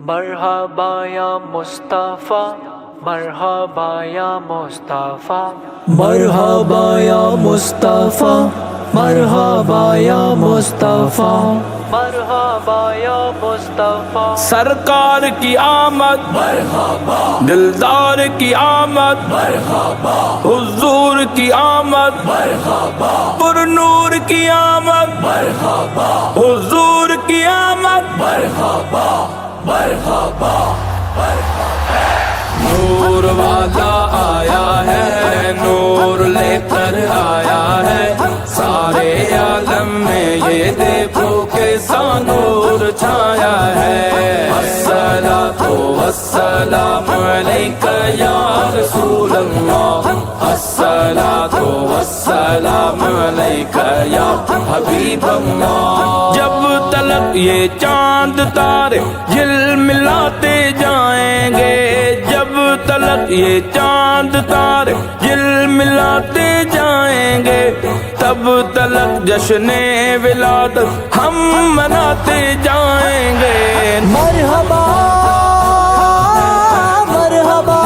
مرحبا یا مصطفیٰ، مرحبا یا مصطفیٰ، مرحبا یا مصطفیٰ، مرحبا یا مصطفیٰ، مرحبا یا مصطفیٰ۔ سرکار کی آمد مرحبا، دلدار کی آمد مرحبا، حضور کی آمد مرحبا، پر نور کی آمد مرحبا، حضور کی آمد مرحبا مرحبا مرحبا۔ نور والا آیا ہے، نور لے کر آیا ہے، سارے عالم میں یہ دیکھو کیسا نور چھایا ہے۔ الصلاۃ والسلام علیک یا رسول اللہ، الصلاۃ والسلام علیک یا حبیب اللہ۔ جب تلک یہ چاند تارے جھلملاتے جائیں گے، جب تلک یہ چاند تارے جھلملاتے جائیں گے، تب تلک جشن ولادت ہم مناتے جائیں گے۔ مرحبا مرحبا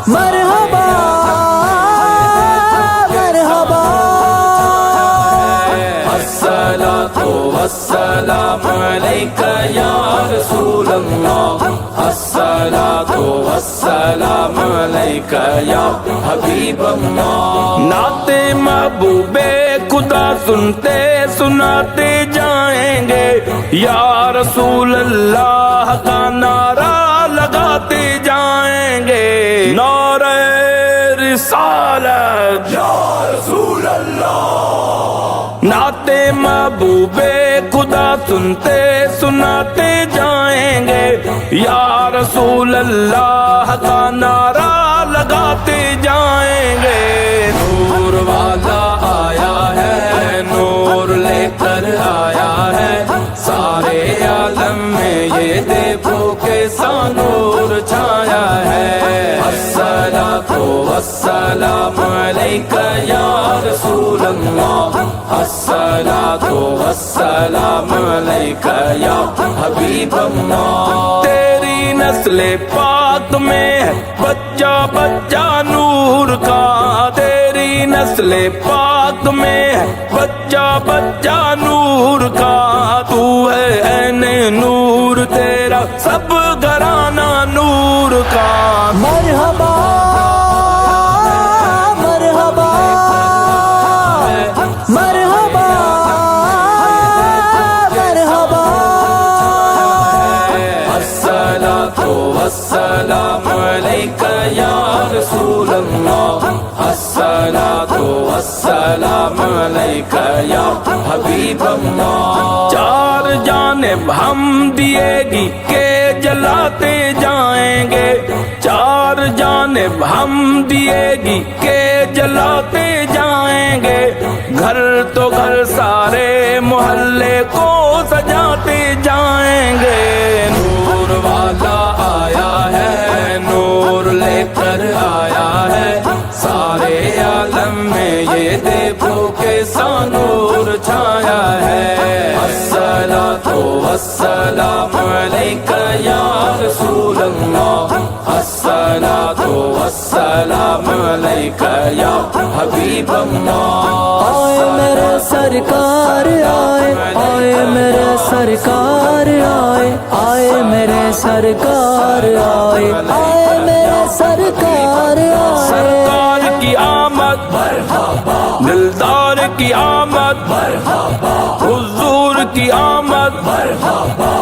مرحبا مرحبا۔ الصلاۃ والسلام علیک یا رسول اللہ، الصلاۃ والسلام علیک یا حبیب اللہ۔ نعت محبوب خدا سنتے سناتے جائیں گے، یا رسول اللہ کا نعرہ لگاتے جائیں گے۔ نعرہ رسالت یا رسول اللہ، نعت محبوب خدا سنتے سناتے جائیں گے، یا رسول اللہ کا نعرہ لگاتے جائیں گے۔ نور والا آیا ہے، نور لے کر آیا ہے، سارے عالم میں یہ دیکھو کیسا نور چھایا ہے۔ الصلاۃ والسلام علیک یا رسول اللہ، الصلاۃ والسلام علیک یا حبیب اللہ۔ تیری نسل پاک میں ہے بچہ بچہ نور کا، تیری نسل پاک میں ہے بچہ بچہ نور کا، تو ہے عین نور، تیرا سب گھرانہ نور کا۔ مرحبا مرحبا مرحبا مرحبا۔ الصلاۃ والسلام علیک یا رسول اللہ، الصلاۃ والسلام علیک یا حبیب اللہ۔ چار جانب ہم دیے گی کے جلاتے جائیں گے، چار جانب ہم دیے گی کے جلاتے جائیں گے، گھر تو گھر سارے محلے کو سجاتے جائیں گے۔ نور والا آیا ہے، نور لے کر آیا ہے، سارے عالم میں یہ دیکھو کیسا نور چھایا ہے۔ الصلاۃ والسلام علیک یا رسول اللہ، الصلاۃ والسلام علیک یا حبیب اللہ۔ آئے میرے سرکار آئے، آئے میرے سرکار آئے، آئے میرے سرکار آئے، آئے میرے سرکار آئے۔ سرکار کی آمد مرحبا، دلدار کی آمد مرحبا، حضور کی آمد مرحبا،